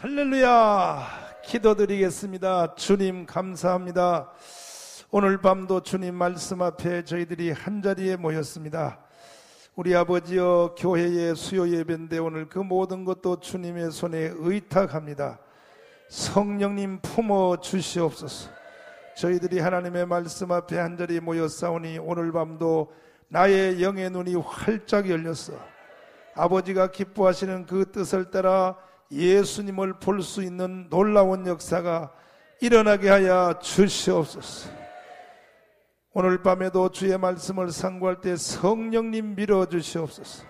할렐루야. 기도드리겠습니다. 주님 감사합니다. 오늘 밤도 주님 말씀 앞에 저희들이 한자리에 모였습니다. 우리 아버지여, 교회의 수요 예배인데 오늘 그 모든 것도 주님의 손에 의탁합니다. 성령님 품어 주시옵소서. 저희들이 하나님의 말씀 앞에 한자리에 모였사오니 오늘 밤도 나의 영의 눈이 활짝 열렸어. 아버지가 기뻐하시는 그 뜻을 따라 예수님을 볼 수 있는 놀라운 역사가 일어나게 하여 주시옵소서. 오늘 밤에도 주의 말씀을 상고할 때 성령님 밀어주시옵소서.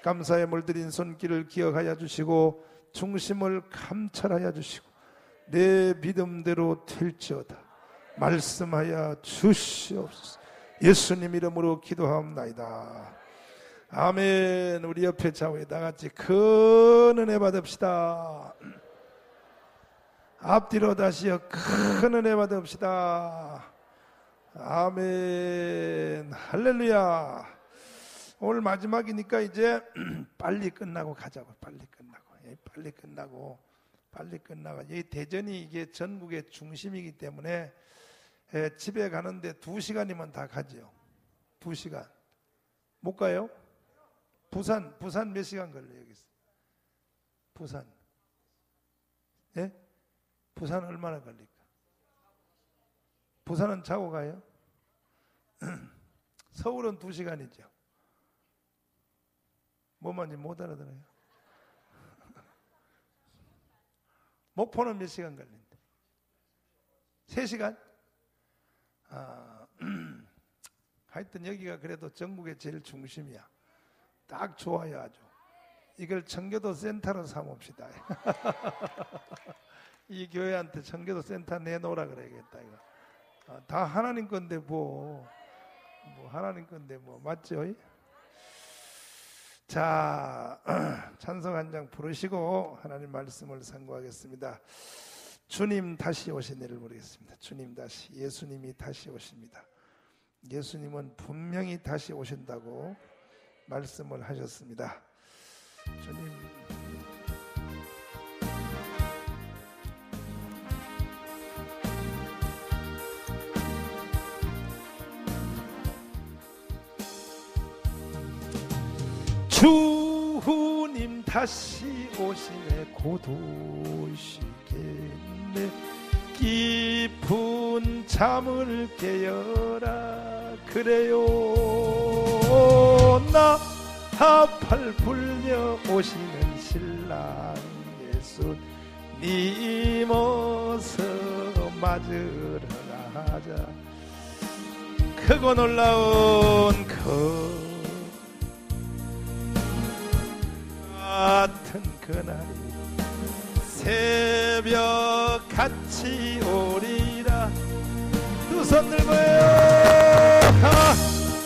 감사의 물들인 손길을 기억하여 주시고 중심을 감찰하여 주시고 내 믿음대로 될지어다 말씀하여 주시옵소서. 예수님 이름으로 기도하옵나이다. 아멘. 우리 옆에 좌우에 다같이 큰 은혜 받읍시다. 앞뒤로 다시요. 큰 은혜 받읍시다. 아멘. 할렐루야. 오늘 마지막이니까 이제 빨리 끝나고 가자고. 빨리 끝나고. 이 대전이 이게 전국의 중심이기 때문에 집에 가는데 2시간이면 다 가죠. 2시간. 못 가요? 부산 몇 시간 걸려요? 여기서 부산, 예? 부산 얼마나 걸릴까? 부산은 자고 가요? 서울은 2시간이죠. 뭐만지 못 알아들어요. 목포는 몇 시간 걸린대? 3시간? 하여튼 여기가 그래도 전국의 제일 중심이야. 딱 좋아요. 아주 이걸 청교도 센터로 삼읍시다. 이 교회한테 청교도 센터 내놓으라 그래야겠다. 이거 다 하나님 건데 뭐 하나님 건데 뭐 맞죠? 자, 찬송 한 장 부르시고 하나님 말씀을 상고하겠습니다. 주님 다시 오신 일을 모르겠습니다. 주님 다시, 예수님이 다시 오십니다. 예수님은 분명히 다시 오신다고 말씀을 하셨습니다. 주님, 주님 다시 오시네 곧 오시겠네. 깊은 잠을 깨어라. 그래요 나 하팔 불려 오시는 신랑 예수님 어서 맞으러 가자. 크고 놀라운 그 같은 그날이 새벽같이 오리라. 두 손 들고요.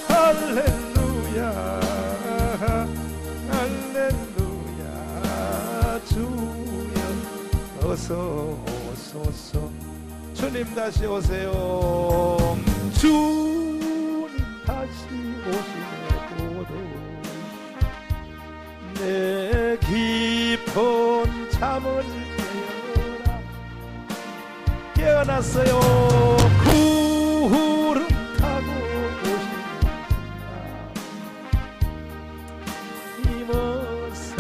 할렐루야 할렐루야. 주여 어서 오소서. 주님 다시 오세요. 주님 다시 오시네 곧 내 깊은 잠을 깨어났어요. 구름 타고 오시는 힘어서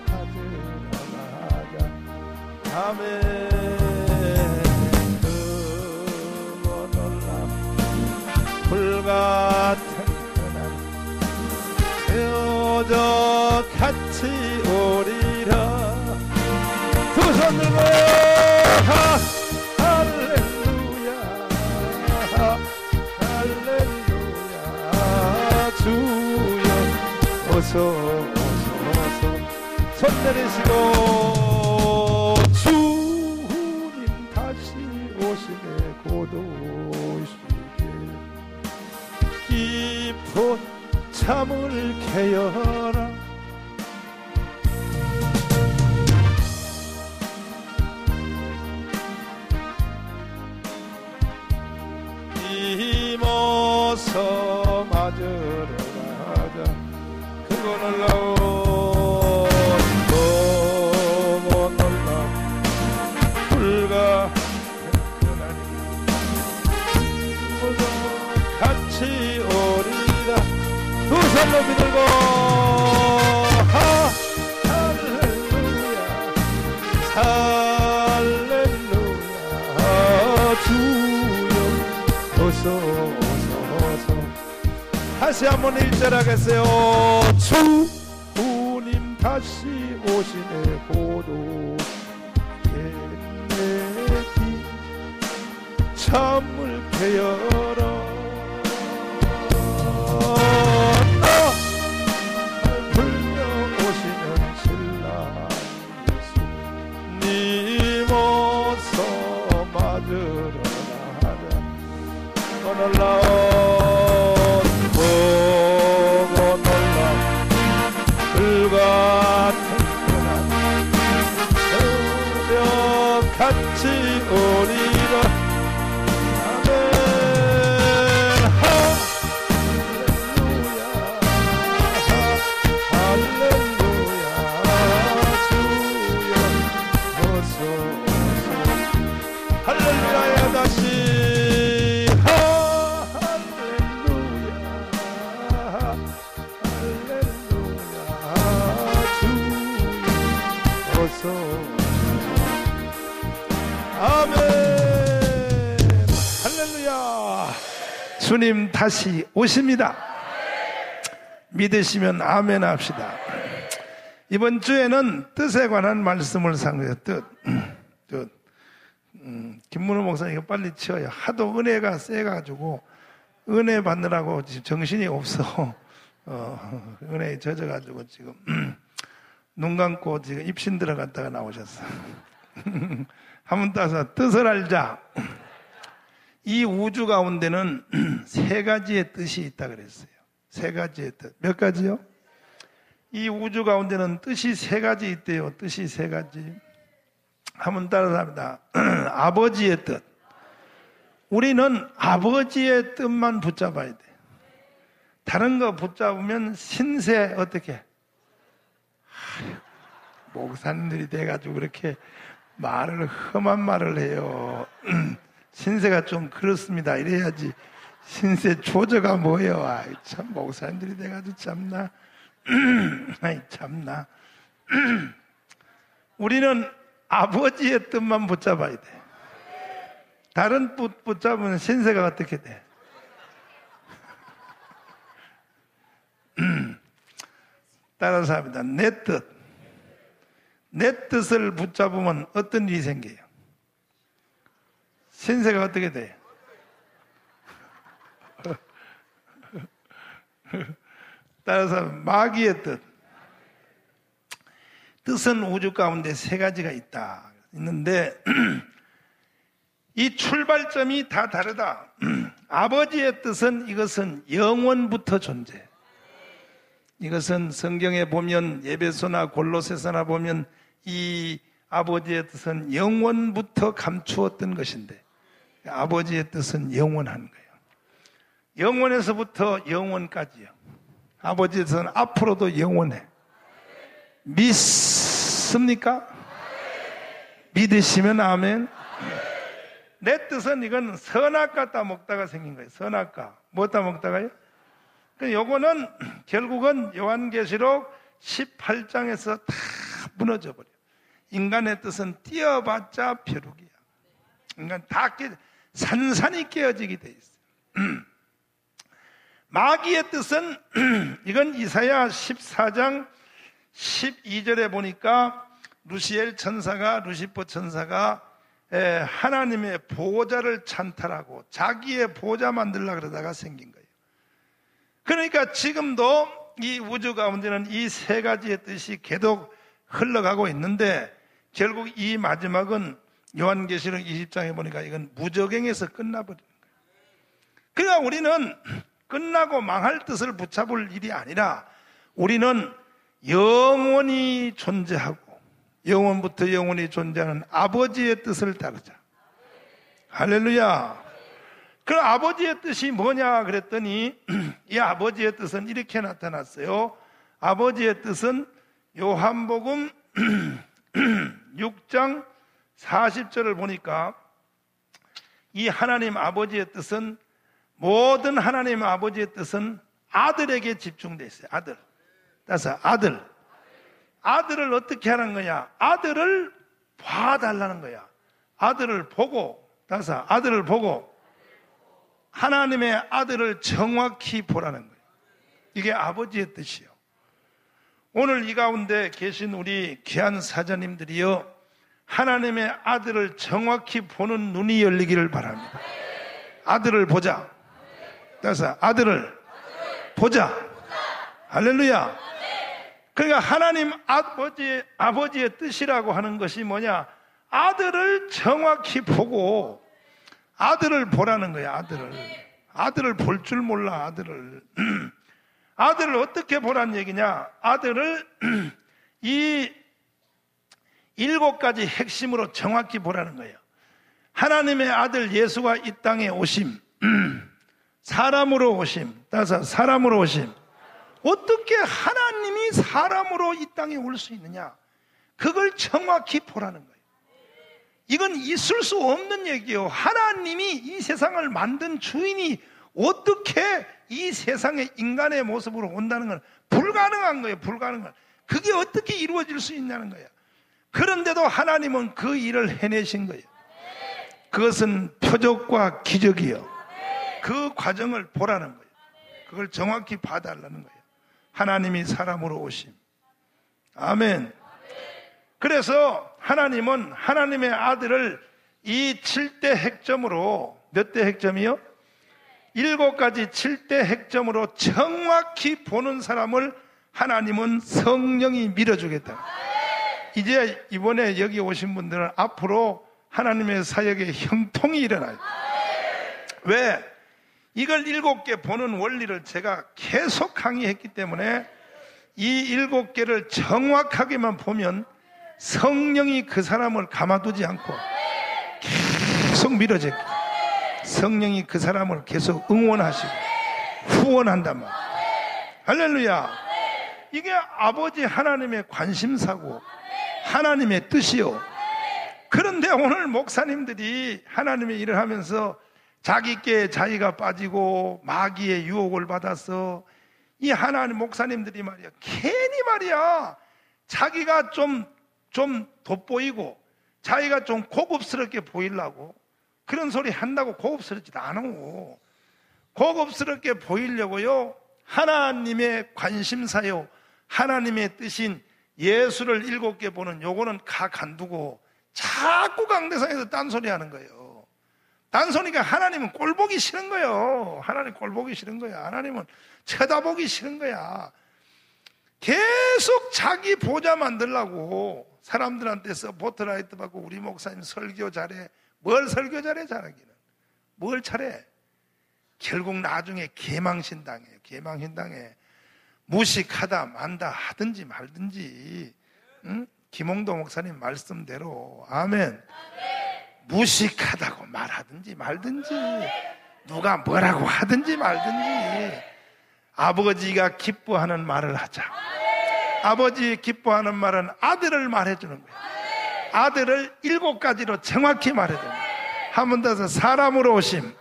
받으러 가자. 아멘. 크고 놀라 불같은 그날 새어저같이 오리라. 두 손 들고 할렐루야 할렐루야. 주여 어서 손 내리시고. 주님 다시 오시네 곧 오시게. 깊은 잠을 깨어라. 어서 맞으러 가자. 그거 놀라운 할렐루야 주여 어서 다시 한번 1절 하겠어요. 주님 다시 오시네 고도 내기 참을 깨어라 불려 오시는 신랑 예수님 어서 맞으러 나가자. 놀라운 보고 놀라운 불같은 고난 새벽 같이 오리라. 아멘. 할렐루야. 주님 다시 오십니다. 믿으시면 아멘 합시다. 이번 주에는 뜻에 관한 말씀을 상고해요. 뜻. 김문호 목사님 이거 빨리 치워요. 하도 은혜가 세가지고 은혜 받느라고 지금 정신이 없어. 은혜에 젖어가지고 지금 눈 감고 지금 입신 들어갔다가 나오셨어. 한번 따서 뜻을 알자. 이 우주 가운데는 세 가지의 뜻이 있다 그랬어요. 세 가지의 뜻. 몇 가지요? 이 우주 가운데는 뜻이 세 가지 있대요. 뜻이 세 가지. 한번 따라서 합니다. 아버지의 뜻. 우리는 아버지의 뜻만 붙잡아야 돼. 다른 거 붙잡으면 신세 어떻게? 목사님들이 돼가지고 그렇게 말을 험한 말을 해요. 신세가 좀 그렇습니다. 이래야지. 신세 조저가 뭐예요? 아이, 참 목사님들이 돼가지고 참나. 아이 참나. 우리는 아버지의 뜻만 붙잡아야 돼. 다른 뜻 붙잡으면 신세가 어떻게 돼? 따라서 합니다. 내 뜻. 내 뜻을 붙잡으면 어떤 일이 생겨요? 신세가 어떻게 돼요? 따라서 마귀의 뜻. 뜻은 우주 가운데 세 가지가 있는데 이 출발점이 다 다르다. 아버지의 뜻은 이것은 영원부터 존재해. 이것은 성경에 보면 에베소나 골로새서나 보면 이 아버지의 뜻은 영원부터 감추었던 것인데 아버지의 뜻은 영원한 거예요. 영원에서부터 영원까지요. 아버지의 뜻은 앞으로도 영원해. 믿습니까? 믿으시면 아멘. 내 뜻은 이건 선악과 따먹다가 생긴 거예요. 선악과. 뭐 따먹다가요? 요거는 결국은 요한계시록 18장에서 다 무너져 버려. 인간의 뜻은 띄어봤자 벼룩이야. 인간 다 산산이 깨어지게 돼 있어요. 마귀의 뜻은 이건 이사야 14장 12절에 보니까 루시퍼 천사가 하나님의 보좌를 찬탈하고 자기의 보좌 만들려고 그러다가 생긴 거예요. 그러니까 지금도 이 우주 가운데는 이 세 가지의 뜻이 계속 흘러가고 있는데 결국 이 마지막은 요한계시록 20장에 보니까 이건 무저갱에서 끝나버리는 거예요. 그러니까 우리는 끝나고 망할 뜻을 붙잡을 일이 아니라 우리는 영원히 존재하고 영원부터 영원히 존재하는 아버지의 뜻을 따르자. 할렐루야. 그 아버지의 뜻이 뭐냐 그랬더니 이 아버지의 뜻은 이렇게 나타났어요. 아버지의 뜻은 요한복음 6장 40절을 보니까 이 하나님 아버지의 뜻은 모든 하나님 아버지의 뜻은 아들에게 집중되어 있어요. 아들. 따라서 아들을 어떻게 하는 거냐? 아들을 봐달라는 거야. 아들을 보고, 따라서 아들을 보고 하나님의 아들을 정확히 보라는 거예요. 이게 아버지의 뜻이요. 오늘 이 가운데 계신 우리 귀한 사자님들이요, 하나님의 아들을 정확히 보는 눈이 열리기를 바랍니다. 아들을 보자. 따라서 아들을 보자. 할렐루야. 그러니까 하나님 아버지의 뜻이라고 하는 것이 뭐냐? 아들을 정확히 보고 아들을 보라는 거야. 아들을 볼 줄 몰라. 아들을 어떻게 보란 얘기냐? 아들을 이 7가지 핵심으로 정확히 보라는 거예요. 하나님의 아들 예수가 이 땅에 오심, 사람으로 오심, 따라서 사람으로 오심. 어떻게 하나님이 사람으로 이 땅에 올 수 있느냐? 그걸 정확히 보라는 거예요. 이건 있을 수 없는 얘기예요. 하나님이 이 세상을 만든 주인이 어떻게 이 세상에 인간의 모습으로 온다는 건 불가능한 거예요. 불가능한. 그게 어떻게 이루어질 수 있냐는 거예요. 그런데도 하나님은 그 일을 해내신 거예요. 그것은 표적과 기적이요. 그 과정을 보라는 거예요. 그걸 정확히 봐달라는 거예요. 하나님이 사람으로 오심. 아멘. 그래서 하나님은 하나님의 아들을 이 7대 핵점으로, 몇 대 핵점이요? 7가지 7대 핵점으로 정확히 보는 사람을 하나님은 성령이 밀어주겠다. 이제 이번에 여기 오신 분들은 앞으로 하나님의 사역에 형통이 일어나요. 왜? 이걸 7개 보는 원리를 제가 계속 강의했기 때문에 이 7개를 정확하게만 보면 성령이 그 사람을 가만두지 않고 계속 밀어제고 성령이 그 사람을 계속 응원하시고 후원한단 말이에요. 할렐루야. 이게 아버지 하나님의 관심사고 하나님의 뜻이요. 그런데 오늘 목사님들이 하나님의 일을 하면서 자기께 자기가 빠지고 마귀의 유혹을 받아서 이 하나님 목사님들이 말이야, 괜히 말이야, 자기가 좀 돋보이고 자기가 좀 고급스럽게 보이려고 그런 소리 한다고 고급스럽지도 않고, 고급스럽게 보이려고요, 하나님의 관심사요, 하나님의 뜻인 예수를 7개 보는 요거는 각 안 두고 자꾸 강대상에서 딴소리 하는 거예요. 딴소리가 하나님은 꼴보기 싫은 거예요. 하나님 꼴보기 싫은 거야. 하나님은 쳐다보기 싫은 거야. 계속 자기 보자 만들라고 사람들한테서 보트라이트 받고 우리 목사님 설교 잘해. 뭘 설교 잘해? 잘하기는 뭘 잘해? 결국 나중에 개망신당해요. 개망신당해. 무식하다 만다 하든지 말든지, 응? 김홍도 목사님 말씀대로 아멘. 무식하다고 말하든지 말든지, 누가 뭐라고 하든지 말든지, 아버지가 기뻐하는 말을 하자. 아버지 기뻐하는 말은 아들을 말해주는 거예요. 아들을 7가지로 정확히 말해주는 거예요. 한 번 더 사람으로 오심,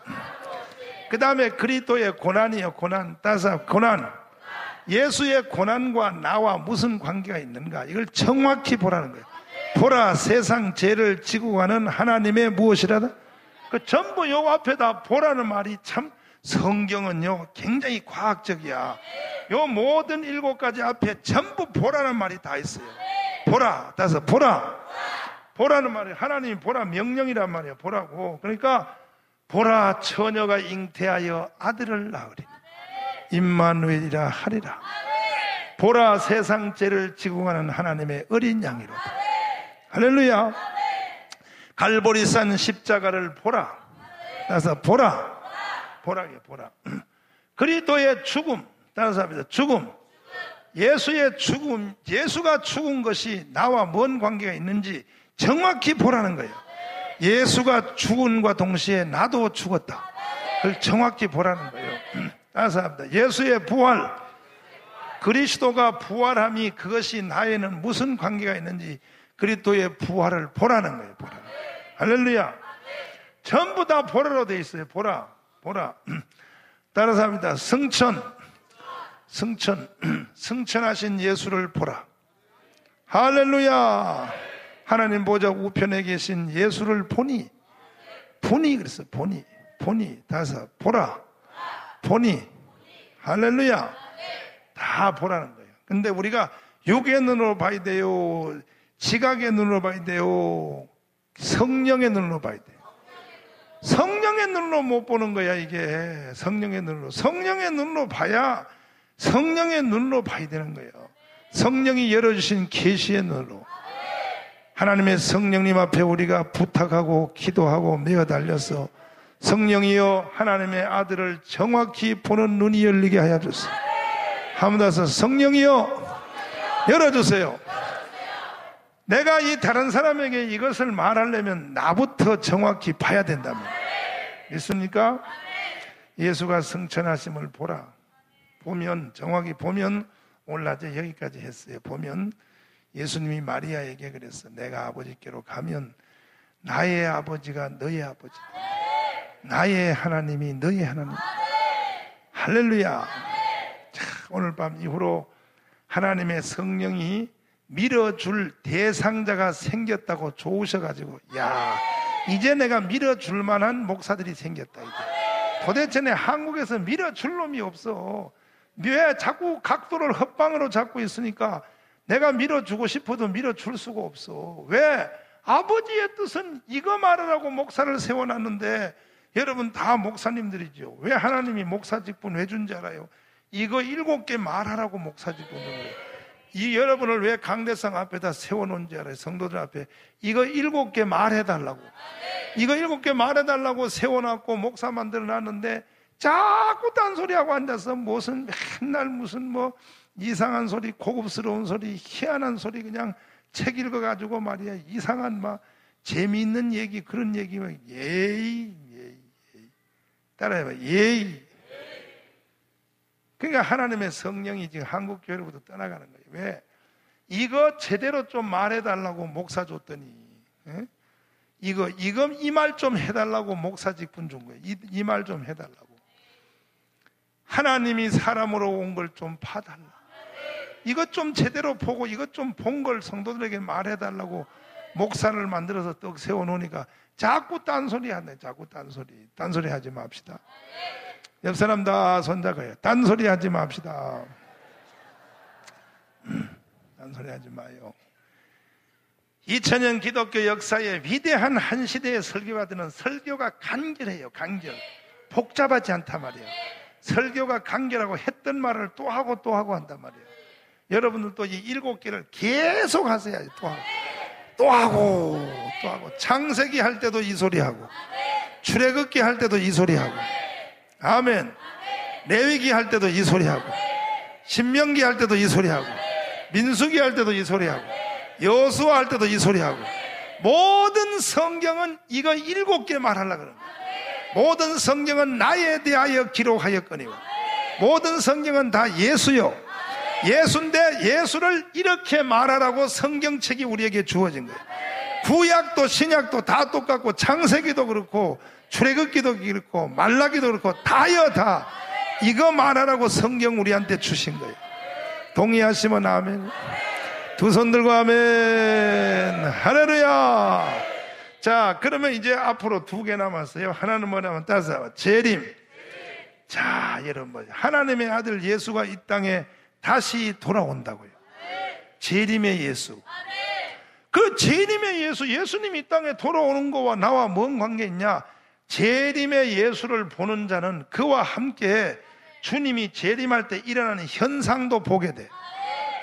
그 다음에 그리스도의 고난이요. 고난. 따서 고난. 예수의 고난과 나와 무슨 관계가 있는가, 이걸 정확히 보라는 거예요. 보라, 세상 죄를 지고 가는 하나님의 무엇이라도, 그 전부 요 앞에다 보라는 말이 참, 성경은요 굉장히 과학적이야. 요 모든 7가지 앞에 전부 보라는 말이 다 있어요. 보라. 따서 보라. 보라는 말이 하나님이 보라 명령이란 말이에요. 보라고. 그러니까 보라, 처녀가 잉태하여 아들을 낳으리니 임마누엘이라 하리라. 보라, 세상 죄를 지고 가는 하나님의 어린 양이로다. 할렐루야. 갈보리산 십자가를 보라. 따라서 보라. 보라게 보라. 그리스도의 죽음. 따라서 합니다. 죽음. 예수의 죽음. 예수가 죽은 것이 나와 뭔 관계가 있는지 정확히 보라는 거예요. 예수가 죽음과 동시에 나도 죽었다. 그걸 정확히 보라는 거예요. 따라서 합니다. 예수의 부활. 그리스도가 부활함이 그것이 나에는 무슨 관계가 있는지 그리스도의 부활을 보라는 거예요. 보라. 할렐루야. 전부 다 보라로 되어 있어요. 보라. 보라. 따라서 합니다. 승천하신 예수를 보라. 할렐루야. 하나님 보좌 우편에 계신 예수를 보니 그랬어. 보니 다섯 보라 보니 할렐루야 다 보라는 거예요. 근데 우리가 육의 눈으로 봐야 돼요, 지각의 눈으로 봐야 돼요, 성령의 눈으로 봐야 돼요. 성령의 눈으로 못 보는 거야. 이게 성령의 눈으로 봐야 성령의 눈으로 봐야 되는 거예요. 성령이 열어주신 계시의 눈으로 하나님의 성령님 앞에 우리가 부탁하고 기도하고 매어달려서 성령이여 하나님의 아들을 정확히 보는 눈이 열리게 하여 주세요. 한번 더서 성령이여 열어주세요. 내가 이 다른 사람에게 이것을 말하려면 나부터 정확히 봐야 된다면 믿습니까? 예수가 승천하심을 보면 정확히 보면 오늘 낮에 여기까지 했어요. 보면 예수님이 마리아에게 그랬어. 내가 아버지께로 가면 나의 아버지가 너의 아버지다. 나의 하나님이 너의 하나님. 할렐루야. 자, 오늘 밤 이후로 하나님의 성령이 밀어줄 대상자가 생겼다고 좋으셔가지고 야 이제 내가 밀어줄 만한 목사들이 생겼다. 이제 도대체 내 한국에서 밀어줄 놈이 없어. 왜 자꾸 각도를 헛방으로 잡고 있으니까 내가 밀어주고 싶어도 밀어줄 수가 없어. 왜? 아버지의 뜻은 이거 말하라고 목사를 세워놨는데 여러분 다 목사님들이죠. 왜 하나님이 목사 직분 왜 준 줄 알아요? 이거 7개 말하라고 목사 직분 준 거예요. 이 여러분을 왜 강대상 앞에다 세워놓은 줄 알아요? 성도들 앞에 이거 7개 말해달라고, 이거 7개 말해달라고 세워놨고 목사 만들어놨는데 자꾸 딴소리하고 앉아서 맨날 무슨 이상한 소리, 고급스러운 소리, 희한한 소리, 그냥 책 읽어가지고 말이야 이상한 재미있는 얘기, 그런 얘기만 예의 따라해봐. 예의. 그러니까 하나님의 성령이 지금 한국 교회로부터 떠나가는 거예요. 왜? 이거 제대로 좀 말해달라고 목사 줬더니 이 말 좀 해달라고 목사 직분 준 거예요. 이 말 좀 해달라고. 하나님이 사람으로 온 걸 좀 봐달라. 이것 좀 제대로 보고 이것 좀 본 걸 성도들에게 말해달라고 목사를 만들어서 떡 세워놓으니까 자꾸 딴소리 하네. 자꾸 딴소리 하지 맙시다. 옆 사람 다 손잡아요. 딴소리 하지 맙시다. 딴소리 하지 마요. 2000년 기독교 역사의 위대한 한 시대의 설교가들은 설교가 간결해요. 간결. 복잡하지 않단 말이에요. 설교가 간결하고 했던 말을 또 하고 또 하고 한단 말이에요. 여러분들도 이 7개를 계속 하셔야 돼요. 또 하고 창세기 할 때도 이 소리 하고 출애굽기 할 때도 이 소리 하고 아멘. 레위기 할 때도 이 소리 하고 신명기 할 때도 이 소리 하고 민수기 할 때도 이 소리 하고 여호수아 할 때도 이 소리 하고 모든 성경은 이거 7개 말하려고 그러는 거예요. 모든 성경은 나에 대하여 기록하였거니와 모든 성경은 다 예수요. 예수인데 예수를 이렇게 말하라고 성경책이 우리에게 주어진 거예요. 구약도 신약도 다 똑같고 창세기도 그렇고 출애굽기도 그렇고 말라기도 그렇고 다요. 다 이거 말하라고 성경 우리한테 주신 거예요. 동의하시면 아멘. 두 손 들고 아멘. 할렐루야. 자, 그러면 이제 앞으로 2개 남았어요. 하나는 뭐냐면 따서 재림. 자, 여러분 하나님의 아들 예수가 이 땅에 다시 돌아온다고요. 재림의 예수. 그 재림의 예수, 예수님이 이 땅에 돌아오는 거와 나와 뭔 관계 있냐? 재림의 예수를 보는 자는 그와 함께 주님이 재림할 때 일어나는 현상도 보게 돼.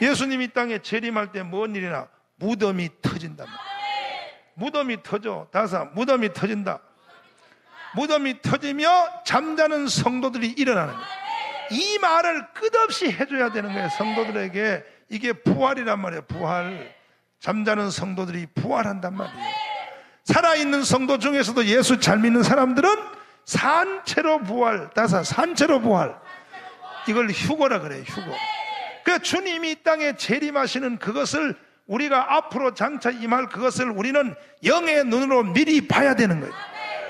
예수님이 이 땅에 재림할 때 뭔 일이나? 무덤이 터진단 말이야. 무덤이 터져. 다사 무덤이 터진다. 무덤이 터지며 잠자는 성도들이 일어나는 거야. 이 말을 끝없이 해줘야 되는 거예요. 성도들에게. 이게 부활이란 말이에요. 부활. 잠자는 성도들이 부활한단 말이에요. 살아있는 성도 중에서도 예수 잘 믿는 사람들은 산채로 부활. 다사 산채로 부활. 이걸 휴거라 그래요. 휴거. 그 주님이 이 땅에 재림하시는 그것을 우리가 앞으로 장차 임할 그것을 우리는 영의 눈으로 미리 봐야 되는 거예요.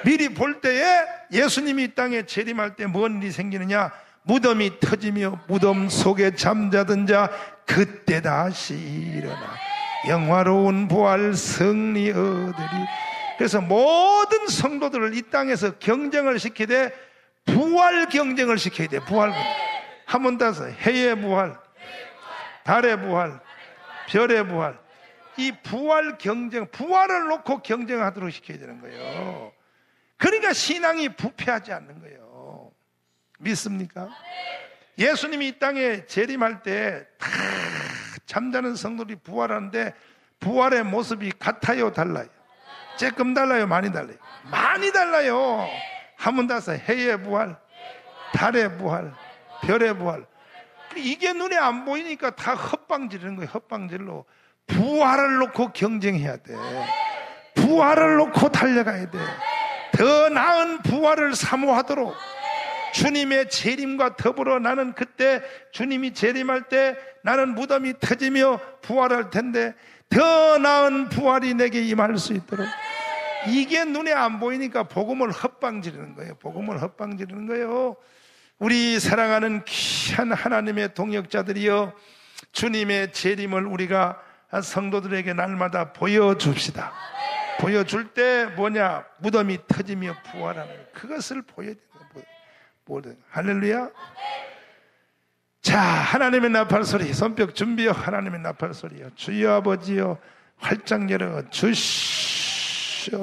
미리 볼 때에 예수님이 이 땅에 재림할 때 뭔 일이 생기느냐? 무덤이 터지며 무덤 속에 잠자던 자 그때 다시 일어나. 영화로운 부활 승리 얻으리. 그래서 모든 성도들을 이 땅에서 경쟁을 시키되 부활 경쟁을 시켜야 돼. 부활. 한 번 더서 해의 부활, 달의 부활, 별의 부활. 이 부활 경쟁, 부활을 놓고 경쟁하도록 시켜야 되는 거예요. 그러니까 신앙이 부패하지 않는 거예요. 믿습니까? 예수님이 이 땅에 재림할 때 다 잠자는 성도들이 부활하는데 부활의 모습이 같아요, 달라요? 조금 달라요, 많이 달라요? 많이 달라요. 한 번 다서 해의 부활, 달의 부활, 별의 부활. 이게 눈에 안 보이니까 다 헛방 지르는 거예요. 헛방질로. 부활을 놓고 경쟁해야 돼. 부활을 놓고 달려가야 돼. 더 나은 부활을 사모하도록. 주님의 재림과 더불어 나는 그때 주님이 재림할 때 나는 무덤이 터지며 부활할 텐데 더 나은 부활이 내게 임할 수 있도록. 이게 눈에 안 보이니까 복음을 헛방지르는 거예요. 복음을 헛방지르는 거예요. 우리 사랑하는 귀한 하나님의 동역자들이여, 주님의 재림을 우리가 성도들에게 날마다 보여줍시다. 보여줄 때 뭐냐? 무덤이 터지며 부활하는 그것을 보여야 돼요. 할렐루야. 자, 하나님의 나팔 소리, 손뼉 준비요. 하나님의 나팔 소리요. 주여 아버지요, 활짝 열어 주시옵소서.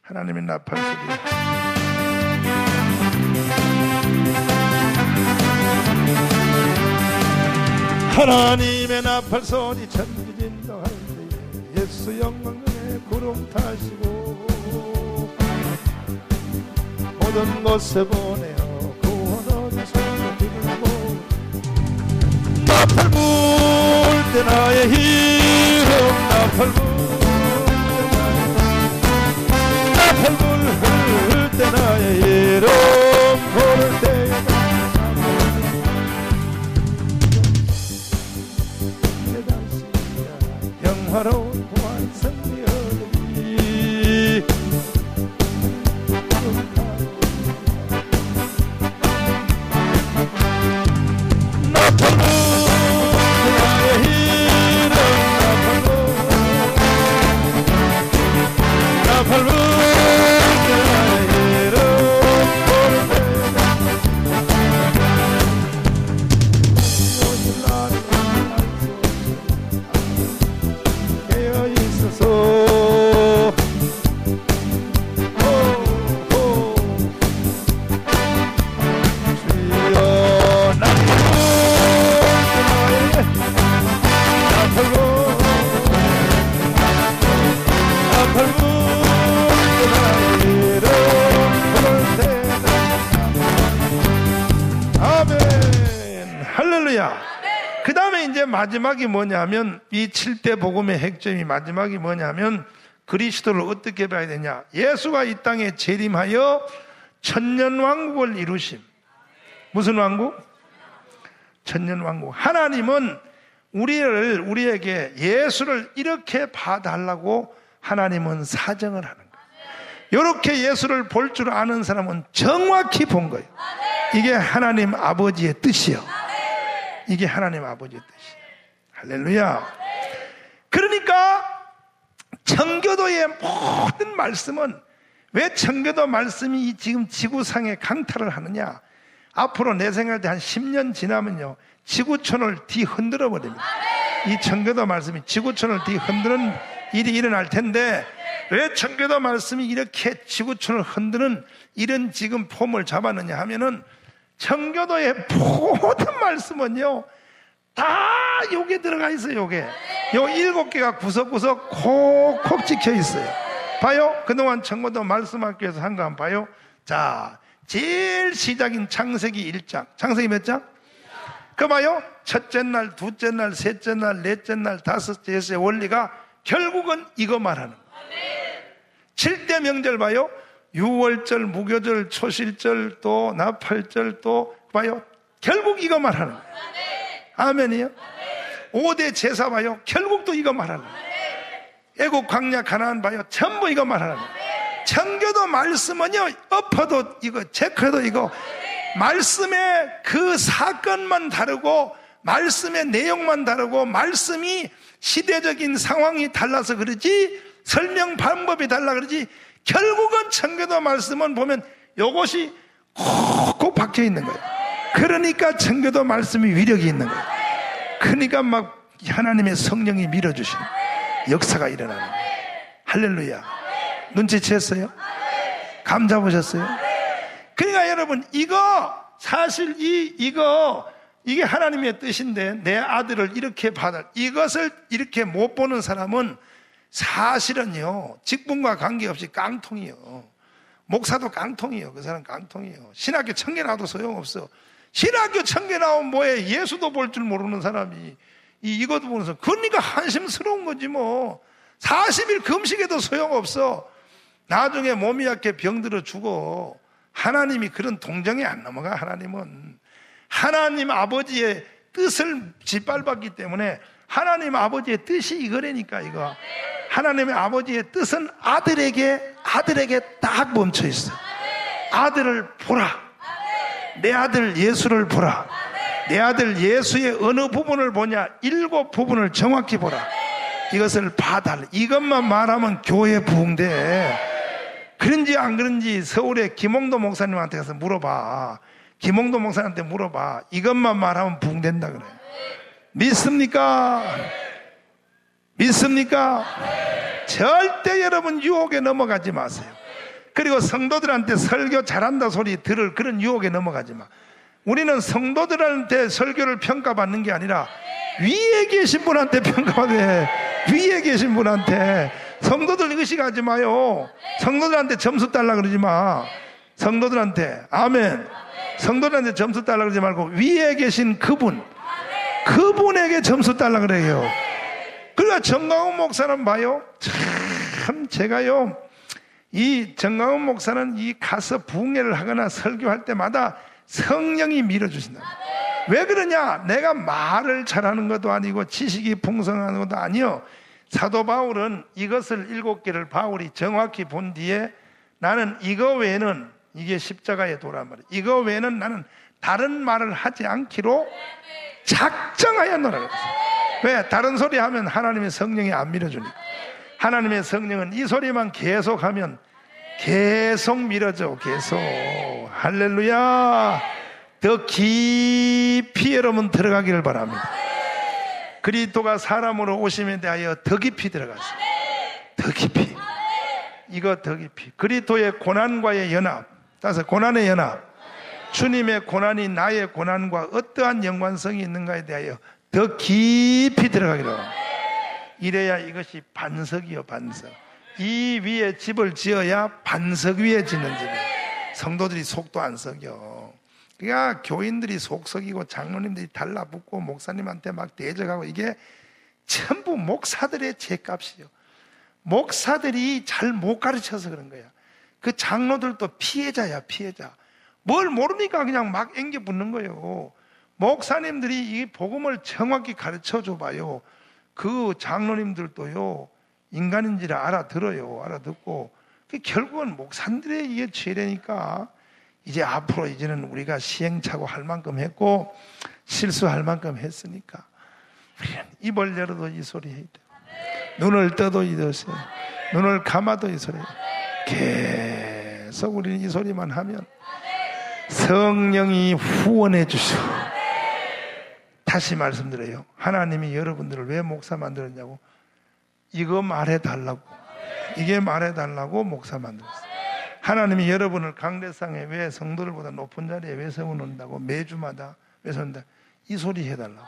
하나님의 나팔 소리. 하나님의 나팔 소리 천지진동할 때 예수 영광에 구름 타시고 모든 곳에 보내어 구원의 손을 들고 나팔 불 때 나의 힘 나팔 불 때 나의 힘 부를 때 영화로운 부활 승리 얻으리. 나팔 불 나의 힘은 나팔 불 나의 힘은 오늘 나를 깨어 있어서 주여 나를 아멘. 할렐루야. 그 다음에 이제 마지막이 뭐냐면, 이 7대 복음의 핵심이 마지막이 뭐냐면, 그리스도를 어떻게 봐야 되냐? 예수가 이 땅에 재림하여 천년왕국을 이루심. 무슨 왕국? 천년왕국. 하나님은 우리에게 예수를 이렇게 봐달라고 하나님은 사정을 하는 거예요. 이렇게 예수를 볼 줄 아는 사람은 정확히 본 거예요. 이게 하나님 아버지의 뜻이요. 이게 하나님 아버지의 뜻이에요. 할렐루야. 그러니까 청교도의 모든 말씀은, 왜 청교도 말씀이 지금 지구상에 강탈을 하느냐? 앞으로 내 생각할 때 한 10년 지나면요, 지구촌을 뒤흔들어 버립니다. 이 청교도 말씀이 지구촌을 뒤흔드는 일이 일어날 텐데, 왜 청교도 말씀이 이렇게 지구촌을 흔드는 이런 지금 폼을 잡았느냐 하면은, 청교도의 모든 말씀은요 다 요게 들어가 있어요. 요게 요 7개가 구석구석 콕콕 찍혀 있어요. 봐요. 그동안 청교도 말씀학교에서 한 거 한번 봐요. 자, 제일 시작인 창세기 1장. 창세기 몇 장? 그 봐요. 첫째 날, 둘째 날, 셋째 날, 넷째 날, 다섯째, 여섯째 원리가 결국은 이거 말하는 거예요. 7대 명절 봐요. 유월절, 무교절, 초실절, 또 나팔절, 또 봐요. 결국 이거 말하는 거예요. 아멘이요. 5대 제사 봐요. 결국 또 이거 말하는 거예요. 애국 광야 가나안 봐요. 전부 이거 말하는 거예요. 청교도 말씀은요, 엎어도 이거, 체크해도 이거, 말씀의 그 사건만 다르고 말씀의 내용만 다르고 말씀이 시대적인 상황이 달라서 그러지 설명 방법이 달라 그러지 결국은 청교도 말씀은 보면 이것이 콕콕 박혀 있는 거예요. 그러니까 청교도 말씀이 위력이 있는 거예요. 그러니까 막 하나님의 성령이 밀어주시는 역사가 일어나는 거예요. 할렐루야. 눈치챘어요? 감 잡으셨어요? 그러니까 여러분 이거 사실 이게 하나님의 뜻인데 내 아들을 이렇게 받아 이것을 이렇게 못 보는 사람은 사실은요 직분과 관계없이 깡통이요. 목사도 깡통이요. 그 사람 깡통이요. 신학교 청계 나와도 소용없어. 신학교 청계 나오면 뭐해. 예수도 볼 줄 모르는 사람이 이것도 보면서 그러니까 한심스러운 거지 뭐. 40일 금식에도 소용없어. 나중에 몸이 약해 병들어 죽어. 하나님이 그런 동정에 안 넘어가. 하나님은 하나님 아버지의 뜻을 짓밟았기 때문에 하나님 아버지의 뜻이 이거라니까. 이거 하나님의 아버지의 뜻은 아들에게 딱 멈춰 있어. 아들을 보라. 내 아들 예수를 보라. 내 아들 예수의 어느 부분을 보냐. 7 부분을 정확히 보라. 이것을 봐달라. 이것만 말하면 교회 부흥돼. 그런지 안 그런지 서울의 김홍도 목사님한테 가서 물어봐. 김홍도 목사님한테 물어봐. 이것만 말하면 부흥된다 그래. 믿습니까? 믿습니까? 절대 여러분 유혹에 넘어가지 마세요. 그리고 성도들한테 설교 잘한다 소리 들을 그런 유혹에 넘어가지 마. 우리는 성도들한테 설교를 평가받는 게 아니라 위에 계신 분한테 평가받아야 해. 위에 계신 분한테. 성도들 의식하지 마요. 성도들한테 점수 달라 그러지 마. 성도들한테. 아멘. 성도들한테 점수 달라 그러지 말고 위에 계신 그분에게 점수 달라 그래요. 그러니까 정강훈 목사는 봐요. 참 제가요 이 정강훈 목사는 이 가서 부흥회를 하거나 설교할 때마다 성령이 밀어주신다. 왜 그러냐? 내가 말을 잘하는 것도 아니고 지식이 풍성한 것도 아니요. 사도 바울은 이것을 7개를 바울이 정확히 본 뒤에 나는 이거 외에는 이게 십자가의 도란 말이에요. 이거 외에는 나는 다른 말을 하지 않기로 작정하였노라 그랬어요. 왜? 다른 소리 하면 하나님의 성령이 안 밀어주니까. 하나님의 성령은 이 소리만 계속하면 계속 밀어줘. 계속. 할렐루야. 더 깊이 여러분 들어가기를 바랍니다. 그리스도가 사람으로 오심에 대하여 더 깊이 들어갔어요. 더 깊이. 이거 더 깊이. 그리스도의 고난과의 연합. 따라서 고난의 연합. 주님의 고난이 나의 고난과 어떠한 연관성이 있는가에 대하여 더 깊이 들어가기를 바랍니다. 이래야 이것이 반석이요, 반석. 이 위에 집을 지어야 반석 위에 짓는 집이에요. 성도들이 속도 안 썩여. 그러니까 교인들이 속 썩이고 장로님들이 달라붙고 목사님한테 막 대적하고 이게 전부 목사들의 죄값이요. 목사들이 잘 못 가르쳐서 그런 거야. 그 장로들도 피해자야, 피해자. 뭘 모르니까 그냥 막 앵겨 붙는 거예요. 목사님들이 이 복음을 정확히 가르쳐 줘봐요. 그 장로님들도요 인간인지를 알아들어요. 알아듣고 결국은 목사님들의 이게 죄라니까. 이제 앞으로 이제는 우리가 시행착오 할 만큼 했고 실수할 만큼 했으니까 우리는 입을 열어도 이 소리 해야 돼. 눈을 떠도 이 소리, 눈을 감아도 이 소리. 계속 우리는 이 소리만 하면 성령이 후원해 주시오. 다시 말씀드려요. 하나님이 여러분들을 왜 목사 만들었냐고. 이거 말해달라고. 이게 말해달라고 목사 만들었어요. 하나님이 여러분을 강대상에 왜 성도들보다 높은 자리에 왜 세워놓는다고. 매주마다 왜 세운다. 이 소리 해달라고.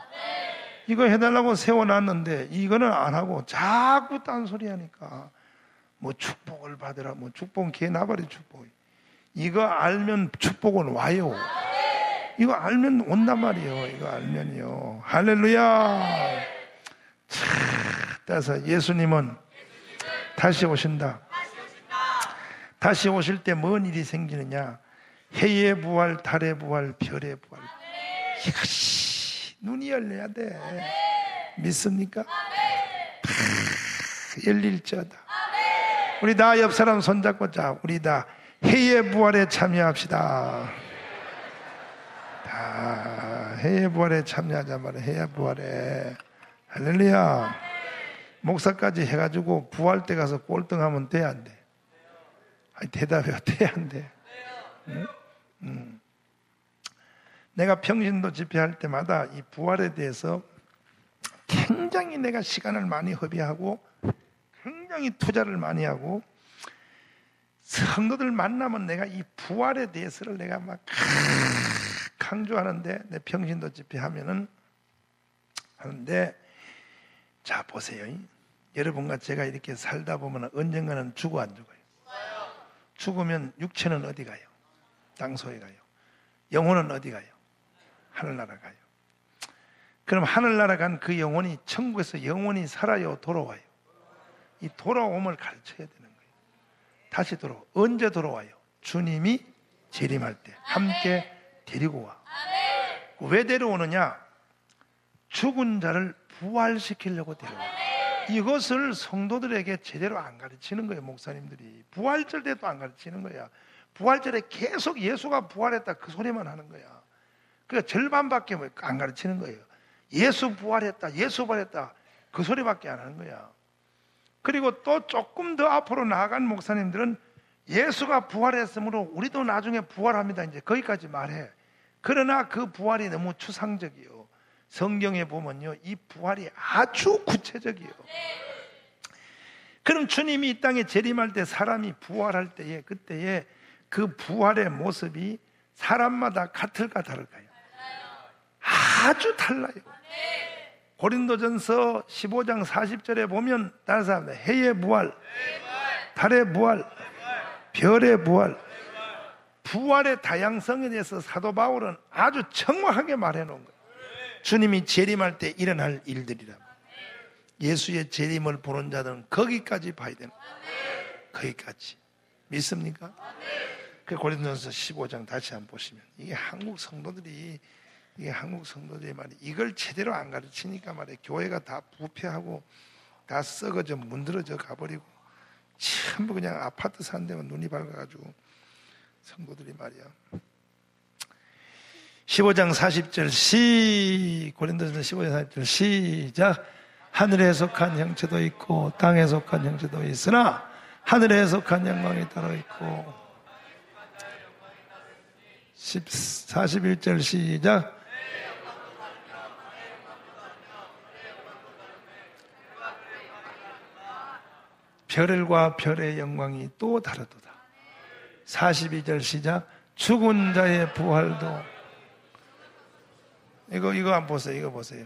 이거 해달라고 세워놨는데 이거는 안 하고 자꾸 딴소리 하니까 뭐 축복을 받으라. 뭐 축복은 개나발이 축복. 이거 알면 축복은 와요. 이거 알면 온단 말이에요. 이거 알면요. 할렐루야. 따라서 예수님은 다시 오신다. 다시 오실 때 뭔 일이 생기느냐. 해의 부활, 달의 부활, 별의 부활. 이것이 눈이 열려야 돼. 믿습니까? 열릴지어다. 우리 다 옆 사람 손잡고 자. 우리 다 해의 부활에 참여합시다. 다 해의 부활에 참여하자 말이야. 해의 부활에. 할렐루야. 목사까지 해가지고 부활 때 가서 꼴등하면 돼, 안 돼? 아니, 대답해요. 돼, 안 돼? 응? 내가 평신도 집회할 때마다 이 부활에 대해서 굉장히 내가 시간을 많이 허비하고 굉장히 투자를 많이 하고 성도들 만나면 내가 이 부활에 대해서를 내가 막 강조하는데 내 평신도 집회하면은 하는데 자 보세요. 여러분과 제가 이렇게 살다 보면 언젠가는 죽어 안 죽어요? 죽으면 육체는 어디 가요? 땅소에 가요. 영혼은 어디 가요? 하늘나라 가요. 그럼 하늘나라 간 그 영혼이 천국에서 영원히 살아요? 돌아와요? 이 돌아옴을 가르쳐야 되는 거예요. 다시 돌아와. 언제 돌아와요? 주님이 재림할 때 함께 데리고 와. 왜 데려오느냐? 죽은 자를 부활시키려고 데려와. 이것을 성도들에게 제대로 안 가르치는 거예요. 목사님들이 부활절 때도 안 가르치는 거야. 부활절에 계속 예수가 부활했다 그 소리만 하는 거야. 그러니까 절반밖에 안 가르치는 거예요. 예수 부활했다, 예수 부활했다 그 소리밖에 안 하는 거야. 그리고 또 조금 더 앞으로 나아간 목사님들은 예수가 부활했으므로 우리도 나중에 부활합니다. 이제 거기까지 말해. 그러나 그 부활이 너무 추상적이요. 성경에 보면요, 이 부활이 아주 구체적이요. 그럼 주님이 이 땅에 재림할 때 사람이 부활할 때에 그때에 그 부활의 모습이 사람마다 같을까 다를까요? 아주 달라요. 고린도전서 15장 40절에 보면 다른 사람들 해의 부활, 달의 부활, 별의 부활, 부활의 다양성에 대해서 사도 바울은 아주 정확하게 말해 놓은 거예요. 주님이 재림할 때 일어날 일들이라. 예수의 재림을 보는 자들은 거기까지 봐야 되는 거예요. 거기까지. 믿습니까? 그 고린도전서 15장 다시 한번 보시면 이게 한국 성도들이 말이야 이걸 제대로 안 가르치니까 말이야 교회가 다 부패하고 다 썩어져 문드러져 가버리고 전부 그냥 아파트 산 데만 눈이 밝아가지고 성도들이 말이야 15장 40절 고린도전서 15장 40절 시작. 하늘에 속한 형체도 있고 땅에 속한 형체도 있으나 하늘에 속한 영광이 따로 있고 41절 시작. 별과 별의 영광이 또 다르도다. 42절 시작. 죽은 자의 부활도 이거 한번 보세요. 이거 보세요.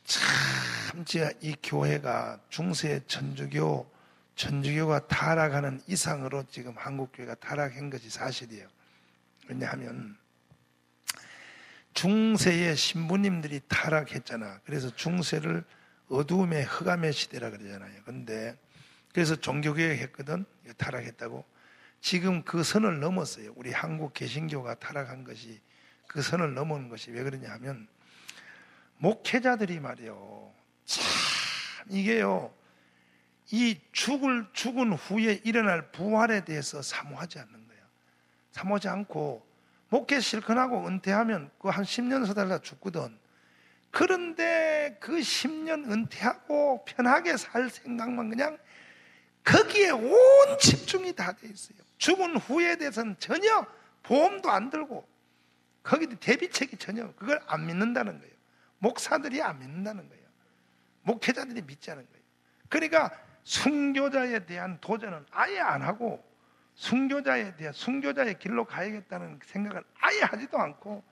참 진짜 이 교회가 중세 천주교가 타락하는 이상으로 지금 한국 교회가 타락한 것이 사실이에요. 왜냐하면 중세의 신부님들이 타락했잖아. 그래서 중세를 어두움의 흑암의 시대라 그러잖아요. 근데 그래서 종교개혁 했거든. 타락했다고. 지금 그 선을 넘었어요. 우리 한국 개신교가 타락한 것이 그 선을 넘은 것이 왜 그러냐 하면 목회자들이 말이요. 참 이게요. 이 죽은 후에 일어날 부활에 대해서 사모하지 않는 거예요. 사모하지 않고 목회 실컷하고 은퇴하면 그 한 10년 서달라 죽거든. 그런데 그 10년 은퇴하고 편하게 살 생각만 그냥 거기에 온 집중이 다 돼 있어요. 죽은 후에 대해서는 전혀 보험도 안 들고 거기도 대비책이 전혀 그걸 안 믿는다는 거예요. 목사들이 안 믿는다는 거예요. 목회자들이 믿지 않은 거예요. 그러니까 순교자에 대한 도전은 아예 안 하고 순교자의 길로 가야겠다는 생각을 아예 하지도 않고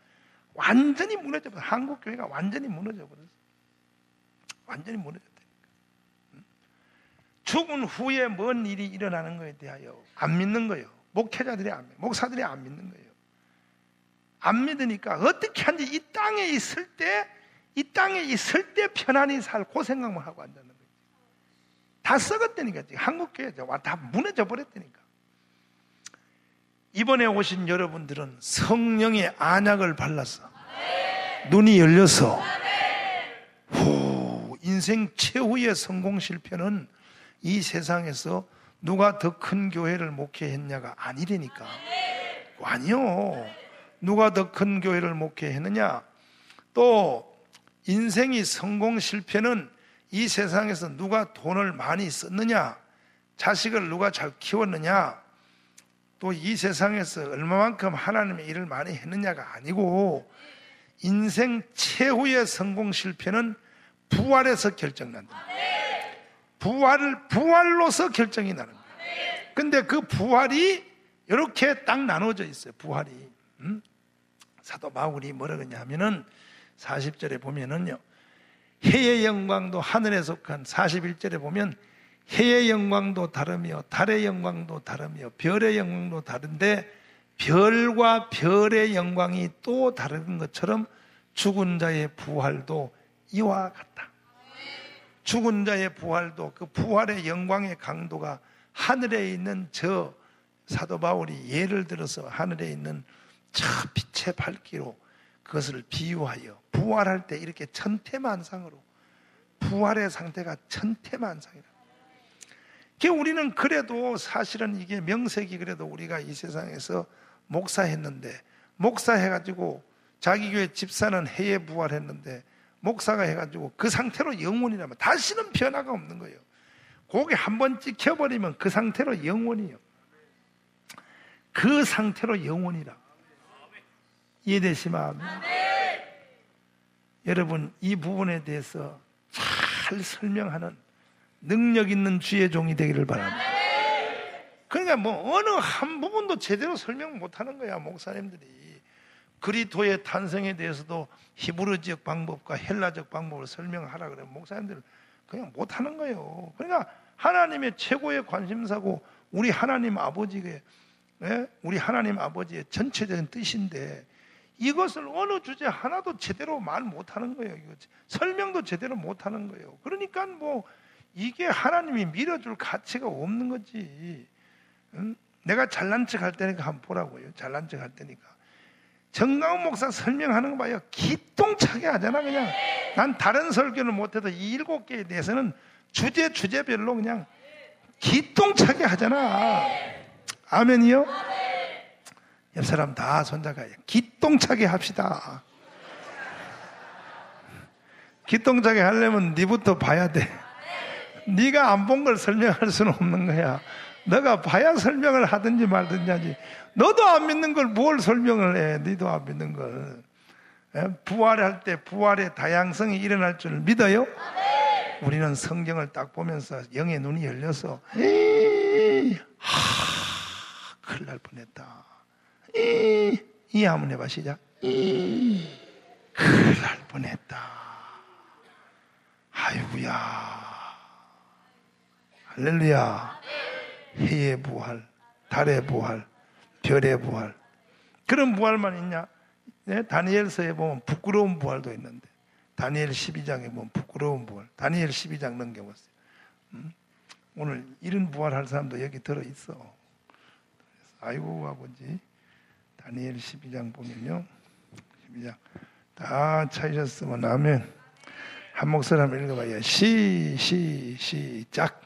완전히 무너져버렸어요. 한국 교회가 완전히 무너져버렸어요. 완전히 무너졌다니까. 죽은 후에 뭔 일이 일어나는 것에 대하여 안 믿는 거예요. 목회자들이 안 믿는, 목사들이 안 믿는 거예요. 안 믿으니까 어떻게 하는지 이 땅에 있을 때 편안히 살 그 생각만 하고 앉았는 거예요. 다 썩었다니까. 한국 교회가 다 무너져 버렸다니까. 이번에 오신 여러분들은 성령의 안약을 발랐어. 눈이 열려서 인생 최후의 성공 실패는 이 세상에서 누가 더 큰 교회를 목회했냐가 아니라니까. 아니요. 누가 더 큰 교회를 목회했느냐? 또 인생이 성공 실패는 이 세상에서 누가 돈을 많이 썼느냐, 자식을 누가 잘 키웠느냐, 또 이 세상에서 얼마만큼 하나님의 일을 많이 했느냐가 아니고, 인생 최후의 성공 실패는 부활에서 결정난다. 부활로서 결정이 나는 거예요. 근데 그 부활이 이렇게 딱 나눠져 있어요. 부활이. 사도 바울이 뭐라 그러냐 하면은 40절에 보면은요, 해의 영광도 하늘에 속한, 41절에 보면 해의 영광도 다르며 달의 영광도 다르며 별의 영광도 다른데 별과 별의 영광이 또 다른 것처럼 죽은 자의 부활도 이와 같다. 죽은 자의 부활도, 그 부활의 영광의 강도가 하늘에 있는 저 사도 바울이 예를 들어서 하늘에 있는 저 빛의 밝기로 그것을 비유하여 부활할 때 이렇게 천태만상으로, 부활의 상태가 천태만상이라. 우리는 그래도 사실은 이게 명색이, 그래도 우리가 이 세상에서 목사했는데, 목사해가지고 자기 교회 집사는 해에 부활했는데 목사가 해가지고 그 상태로 영원이라면 다시는 변화가 없는 거예요. 거기 한번 찍혀버리면 그 상태로 영원이에요. 그 상태로 영원이라. 이해되시면 여러분, 이 부분에 대해서 잘 설명하는 능력 있는 주의 종이 되기를 바랍니다. 그러니까 뭐 어느 한 부분도 제대로 설명 못하는 거야. 목사님들이 그리스도의 탄생에 대해서도 히브리적 방법과 헬라적 방법을 설명하라 그러면 목사님들은 그냥 못하는 거예요. 그러니까 하나님의 최고의 관심사고 우리 하나님 아버지의, 우리 하나님 아버지의 전체적인 뜻인데 이것을 어느 주제 하나도 제대로 말 못하는 거예요. 설명도 제대로 못하는 거예요. 그러니까 뭐 이게 하나님이 밀어줄 가치가 없는 거지. 내가 잘난 척 할 때니까 한번 보라고요. 잘난 척 할 때니까. 정강훈 목사 설명하는 거 봐요. 기똥차게 하잖아. 그냥 난 다른 설교를 못해도 이 7개에 대해서는 주제별로 그냥 기똥차게 하잖아. 아멘이요? 옆 사람 다 손잡아요. 기똥차게 합시다. 기똥차게 하려면 네부터 봐야 돼. 네가 안 본 걸 설명할 수는 없는 거야. 너가 봐야 설명을 하든지 말든지 하지. 너도 안 믿는 걸 뭘 설명을 해. 너도 안 믿는 걸. 부활할 때 부활의 다양성이 일어날 줄 믿어요? 우리는 성경을 딱 보면서 영의 눈이 열려서 큰일 날 뻔했다. 이 한번 해봐. 시작. 큰일 날 뻔했다. 아이고야. 할렐루야. 해의 부활, 달의 부활, 별의 부활. 그런 부활만 있냐? 다니엘서에 보면 부끄러운 부활도 있는데, 다니엘 12장에 보면 부끄러운 부활. 다니엘 12장 넘겨보세요. 오늘 이런 부활할 사람도 여기 들어있어. 아이고 아버지. 다니엘 12장 보면요, 12장 다 찾으셨으면 아멘. 한 목소리 한번 읽어봐요. 시작.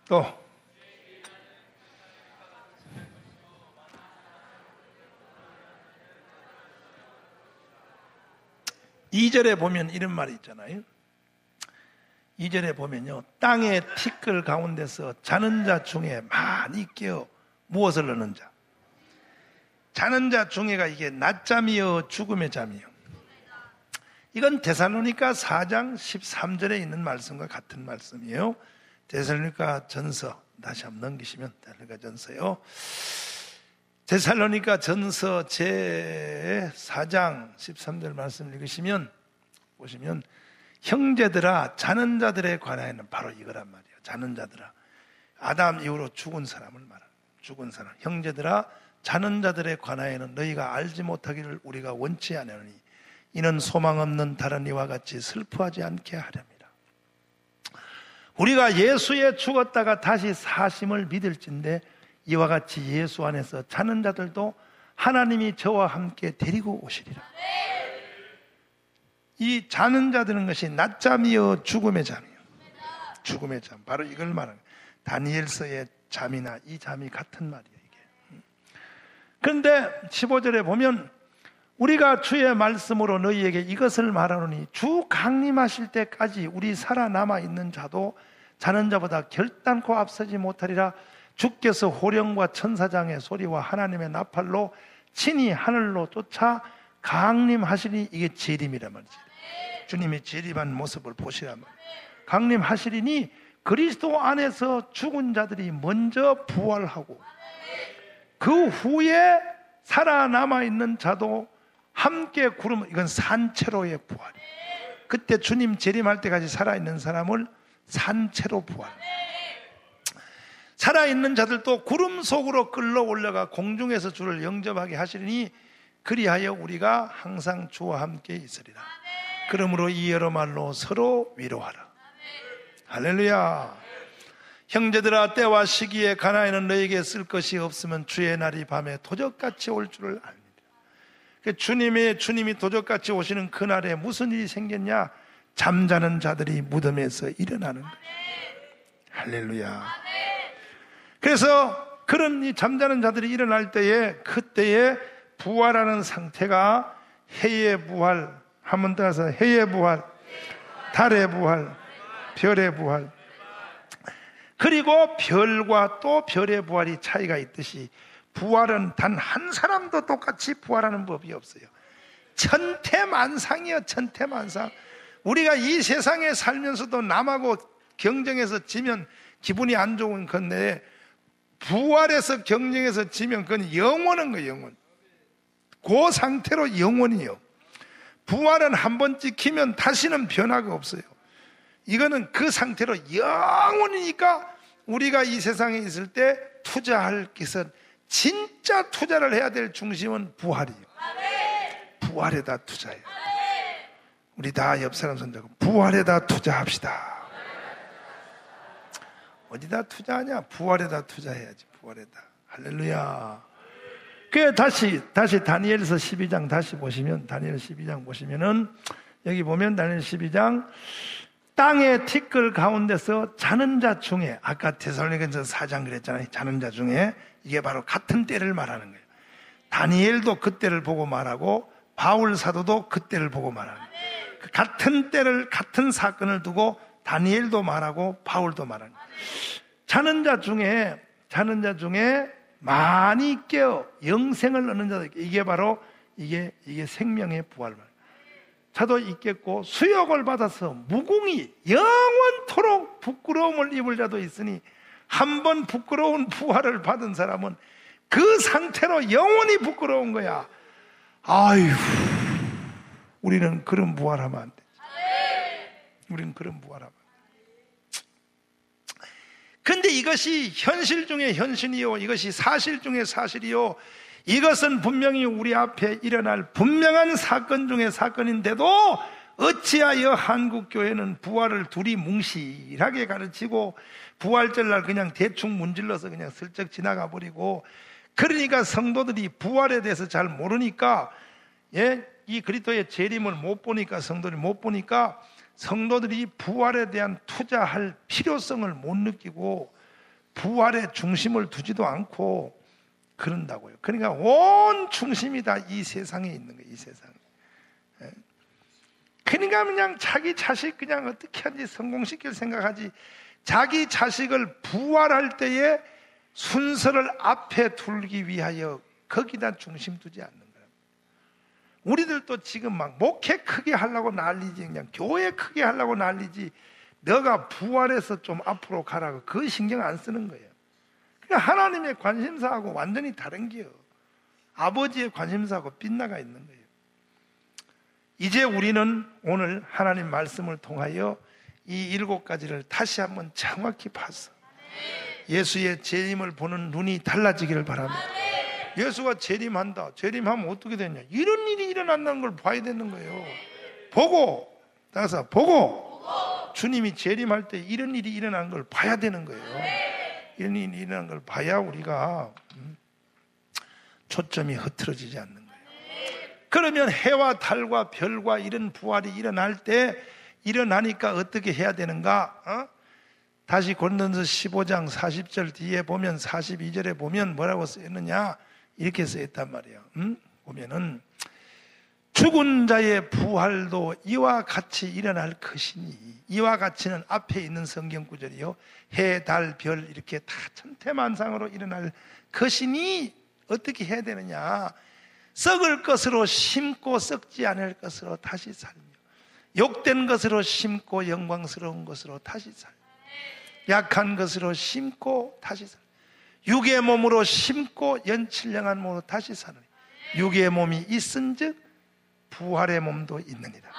또 2절에 보면 이런 말이 있잖아요. 2절에 보면요, 땅의 티끌 가운데서 자는 자 중에 많이 깨어 무엇을 넣는 자. 자는 자 중에가 이게 낮잠이요 죽음의 잠이요. 이건 데살로니가 4장 13절에 있는 말씀과 같은 말씀이에요. 데살로니가 전서 다시 한번 넘기시면, 데살로니가 전서요, 데살로니가 전서 제 4장 13절 말씀을 읽으시면 보시면, 형제들아 자는 자들에 관하여는 바로 이거란 말이에요. 자는 자들아, 아담 이후로 죽은 사람을 말하는, 죽은 사람. 형제들아 자는 자들에 관하여는 너희가 알지 못하기를 우리가 원치 아니하노니 이는 소망 없는 다른 이와 같이 슬퍼하지 않게 하렵니다. 우리가 예수에 죽었다가 다시 사심을 믿을진데 이와 같이 예수 안에서 자는 자들도 하나님이 저와 함께 데리고 오시리라. 이 자는 자들은 것이 낮잠이요 죽음의 잠이요. 죽음의 잠, 바로 이걸 말하는 거예요. 다니엘서의 잠이나 이 잠이 같은 말이에요, 이게. 그런데 15절에 보면 우리가 주의 말씀으로 너희에게 이것을 말하노니 주 강림하실 때까지 우리 살아남아 있는 자도 자는 자보다 결단코 앞서지 못하리라. 주께서 호령과 천사장의 소리와 하나님의 나팔로 친히 하늘로 쫓아 강림하시니, 이게 재림이란 말이지. 주님이 재림한 모습을 보시란 말이에요. 강림하시리니 그리스도 안에서 죽은 자들이 먼저 부활하고 그 후에 살아남아 있는 자도 함께 구름, 이건 산채로의 부활이에요. 그때 주님 재림할 때까지 살아있는 사람을 산채로 부활. 살아있는 자들도 구름 속으로 끌러 올라가 공중에서 주를 영접하게 하시리니 그리하여 우리가 항상 주와 함께 있으리라. 그러므로 이 여러 말로 서로 위로하라. 할렐루야. 형제들아, 때와 시기에 가나에는 너에게 쓸 것이 없으면 주의 날이 밤에 도적같이 올 줄을 알미라. 주님이 도적같이 오시는 그날에 무슨 일이 생겼냐? 잠자는 자들이 무덤에서 일어나는 거예요. 할렐루야. 그래서 그런 이 잠자는 자들이 일어날 때에, 그때에 부활하는 상태가 해의 부활, 한 번 더 해서 해의 부활, 달의 부활, 별의 부활. 그리고 별과 또 별의 부활이 차이가 있듯이 부활은 단 한 사람도 똑같이 부활하는 법이 없어요. 천태만상이요, 천태만상. 우리가 이 세상에 살면서도 남하고 경쟁해서 지면 기분이 안 좋은 건데, 부활해서 경쟁해서 지면 그건 영원한 거예요, 영원. 그 상태로 영원이요. 부활은 한 번 찍히면 다시는 변화가 없어요. 이거는 그 상태로 영원이니까 우리가 이 세상에 있을 때 투자할 것은, 진짜 투자를 해야 될 중심은 부활이에요. 부활에다 투자해요. 우리 다 옆 사람 손잡고 부활에다 투자합시다. 어디다 투자하냐? 부활에다 투자해야지. 부활에다. 할렐루야. 그 다시 다니엘서 12장 다시 보시면, 다니엘 12장 보시면은 여기 보면 다니엘 12장 땅의 티끌 가운데서 자는 자 중에, 아까 데살로니가서 4장 그랬잖아요. 자는 자 중에, 이게 바로 같은 때를 말하는 거예요. 다니엘도 그때를 보고 말하고 바울 사도도 그때를 보고 말하는 거예요. 그 같은 때를, 같은 사건을 두고 다니엘도 말하고 바울도 말하는 거예요. 자는 자 중에 많이 깨어 영생을 얻는 자들, 이게 바로 이게 생명의 부활. 자도 있겠고 수욕을 받아서 무궁히 영원토록 부끄러움을 입을 자도 있으니, 한번 부끄러운 부활을 받은 사람은 그 상태로 영원히 부끄러운 거야. 아유, 우리는 그런 부활하면 안 돼. 우리는 그런 부활하면 안 돼. 근데 이것이 현실 중에 현실이요, 이것이 사실 중에 사실이요, 이것은 분명히 우리 앞에 일어날 분명한 사건 중에 사건인데도 어찌하여 한국교회는 부활을 둘이 뭉실하게 가르치고 부활절날 그냥 대충 문질러서 그냥 슬쩍 지나가 버리고, 그러니까 성도들이 부활에 대해서 잘 모르니까, 이 그리스도의 재림을 못 보니까, 성도들이 못 보니까 성도들이 부활에 대한 투자할 필요성을 못 느끼고 부활에 중심을 두지도 않고 그런다고요. 그러니까 온 중심이 다 이 세상에 있는 거예요, 이 세상에. 그러니까 그냥 자기 자식 그냥 어떻게 하는지 성공시킬 생각하지, 자기 자식을 부활할 때에 순서를 앞에 두기 위하여 거기다 중심 두지 않는 거예요. 우리들도 지금 막 목회 크게 하려고 난리지, 그냥 교회 크게 하려고 난리지, 너가 부활해서 좀 앞으로 가라고 그 신경 안 쓰는 거예요. 그러니까 하나님의 관심사하고 완전히 다른 게요. 아버지의 관심사하고 빗나가 있는 거예요. 이제 우리는 오늘 하나님 말씀을 통하여 이 7가지를 다시 한번 정확히 봐서 예수의 재림을 보는 눈이 달라지기를 바랍니다. 예수가 재림한다. 재림하면 어떻게 되냐? 이런 일이 일어난다는 걸 봐야 되는 거예요. 보고, 따라서 보고, 주님이 재림할 때 이런 일이 일어나는 걸 봐야 되는 거예요. 이런 일이 일어나는 걸 봐야 우리가 초점이 흐트러지지 않는 거예요. 그러면 해와 달과 별과 이런 부활이 일어날 때, 일어나니까 어떻게 해야 되는가? 다시 고린도전서 15장 40절 뒤에 보면 42절에 보면 뭐라고 쓰였느냐 이렇게 쓰였단 말이에요. 보면은 죽은 자의 부활도 이와 같이 일어날 것이니, 이와 같이는 앞에 있는 성경 구절이요, 해, 달, 별 이렇게 다 천태만상으로 일어날 것이니 어떻게 해야 되느냐, 썩을 것으로 심고 썩지 않을 것으로 다시 살며, 욕된 것으로 심고 영광스러운 것으로 다시 살며, 약한 것으로 심고 다시 살며, 육의 몸으로 심고 연칠령한 몸으로 다시 사느니 육의 몸이 있은즉 부활의 몸도 있느니라.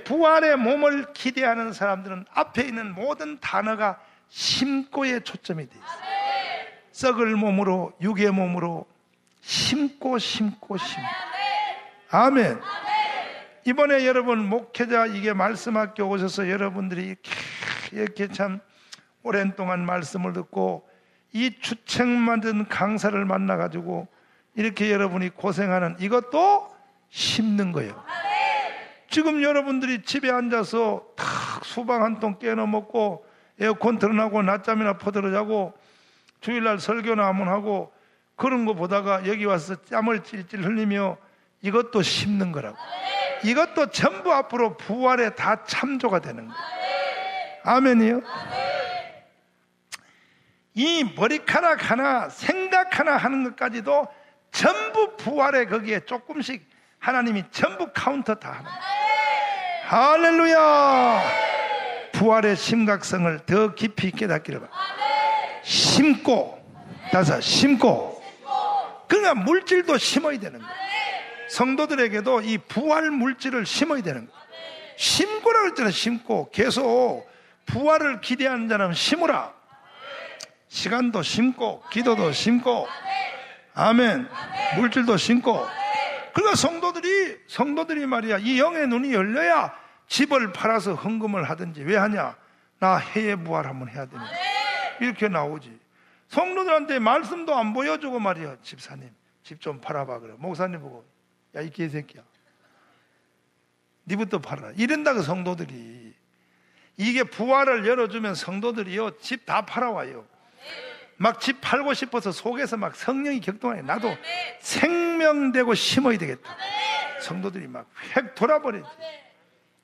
부활의 몸을 기대하는 사람들은 앞에 있는 모든 단어가 심고에 초점이 되어 있어요. 썩을 몸으로, 육의 몸으로 심고 심고 심고. 아멘. 이번에 여러분 목회자 이게 말씀학교 오셔서 여러분들이 이렇게 참 오랜 동안 말씀을 듣고 이 주책 만든 강사를 만나가지고 이렇게 여러분이 고생하는 이것도 심는 거예요. 지금 여러분들이 집에 앉아서 탁 수박 한 통 깨어 먹고 에어컨 틀어놓고 낮잠이나 퍼들어 자고 주일날 설교나 한번 하고 그런 거 보다가 여기 와서 땀을 찔찔 흘리며 이것도 심는 거라고. 이것도 전부 앞으로 부활에 다 참조가 되는 거예요. 아멘이요? 이 머리카락 하나 생각 하나 하는 것까지도 전부 부활에 거기에 조금씩 하나님이 전부 카운터 다 하는 거예요. 할렐루야. 부활의 심각성을 더 깊이 깨닫기를 바랍니다. 심고, 다섯, 심고. 그러니까 물질도 심어야 되는 거예요. 성도들에게도 이 부활 물질을 심어야 되는 거예요. 심고라고 했잖아요. 심고. 계속 부활을 기대하는 자는 심으라. 시간도 심고 기도도 심고, 아멘. 물질도 심고. 그러니까 성도들이 말이야, 이 영의 눈이 열려야 집을 팔아서 헌금을 하든지. 왜 하냐? 나 해외 부활 한번 해야 되니까. 이렇게 나오지. 성도들한테 말씀도 안 보여주고 말이야, 집사님 집 좀 팔아봐. 그래. 목사님 보고, 야 이 개새끼야, 니부터 팔아라 이런다고. 성도들이 이게 부활을 열어주면 성도들이요 집 다 팔아와요. 막 집 팔고 싶어서 속에서 막 성령이 격동하게, 나도 생명되고 심어야 되겠다. 성도들이 막 획 돌아버리지.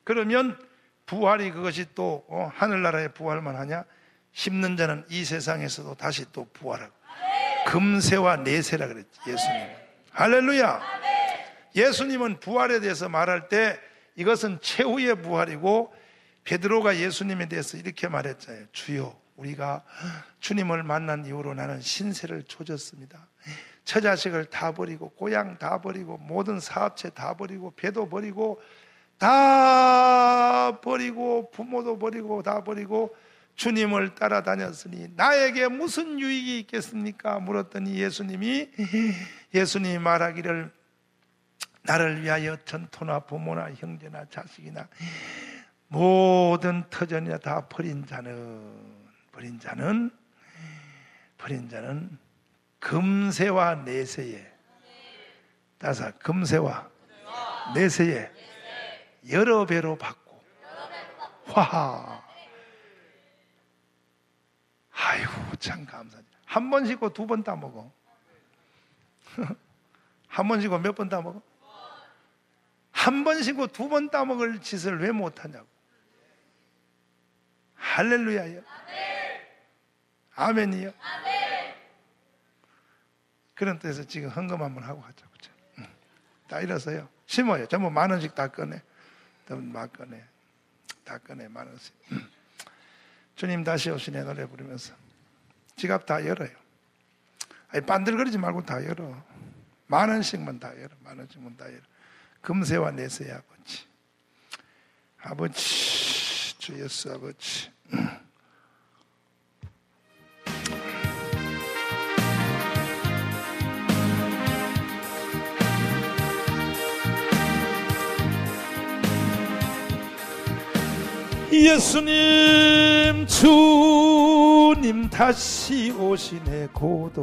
그러면 부활이 그것이 또 하늘나라의 부활만 하냐? 심는 자는 이 세상에서도 다시 또 부활하고. 금세와 내세라 그랬지 예수님. 할렐루야. 예수님은 부활에 대해서 말할 때 이것은 최후의 부활이고, 베드로가 예수님에 대해서 이렇게 말했잖아요. 주여, 우리가 주님을 만난 이후로 나는 신세를 조졌습니다. 처자식을 다 버리고 고향 다 버리고 모든 사업체 다 버리고 배도 버리고 다 버리고 부모도 버리고 다 버리고 주님을 따라다녔으니 나에게 무슨 유익이 있겠습니까? 물었더니 예수님이 말하기를, 나를 위하여 전토나 부모나 형제나 자식이나 모든 터전이나 다 버린 자는 금세와 내세에, 따서 금세와 내세에 여러 배로 받고. 와, 아이고 참 감사하지. 한 번 씻고 두 번 따먹어. 한 번 씻고 몇 번 따먹어? 한 번 씻고 두 번 따먹을 짓을 왜 못하냐고. 할렐루야요. 아멘이요. 그런 뜻에서 지금 헌금 한번 하고 하자고. 다 일어서요. 심어요. 전부 10,000원씩 다 꺼내. 막 꺼내. 다 꺼내. 10,000원씩. 주님 다시 오시네 노래 부르면서 지갑 다 열어요. 아니 반들거리지 말고 다 열어. 10,000원씩만 다 열어. 10,000원씩만 다 열어. 금세와 내세의 아버지, 아버지, 주 예수 아버지. 예수님, 주님 다시 오시네. 곧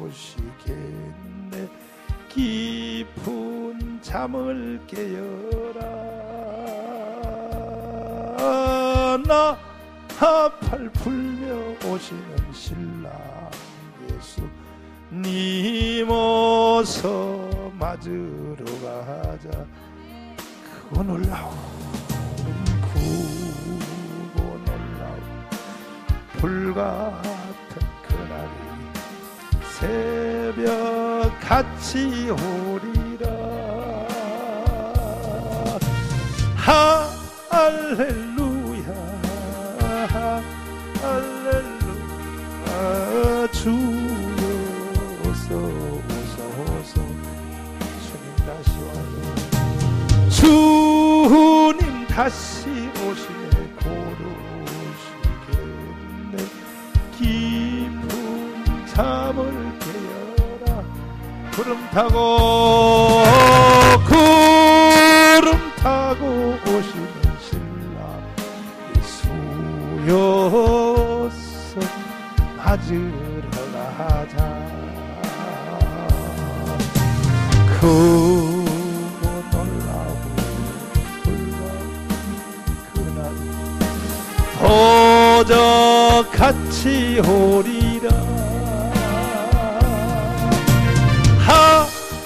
오시겠네. 깊은 잠을 깨어라. 나 팔 풀며 오시는 신랑 예수님 어서 맞으러 가자. 크고 놀라운 불같은 그날이 새벽같이 오리라. 할렐루야 할렐루야. 주여 어서 주님 다시 와요. 주님 다시 오시네. 고르시겠네. 깊은 잠을 깨어라. 구름 타고 오시는 신랑 예수여서 맞으러 가자. 크고 놀라운 도적같이 오리라.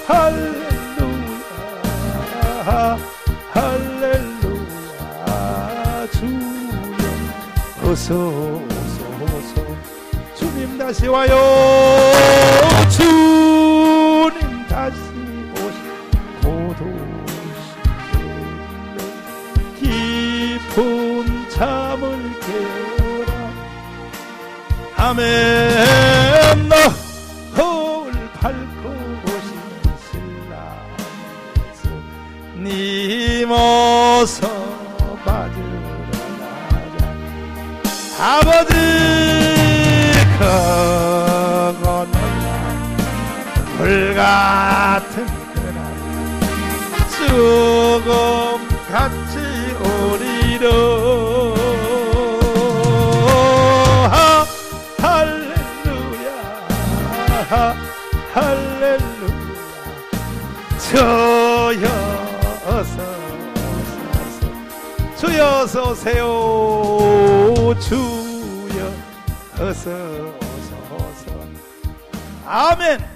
할렐루야 할렐루야. 주여 어서 주님 다시 와요. 주님 다시 곧 오시겠네. 깊은 잠을 깨어라. 아멘. 너울 밟고 오시는 신랑 님 어서 맞으러 가자. 아버지 크고 놀라운 불같은 그날 죽음같이 오리라. 할렐루야 주여 어서 주여 어서 오세요. 주여 어서 아멘.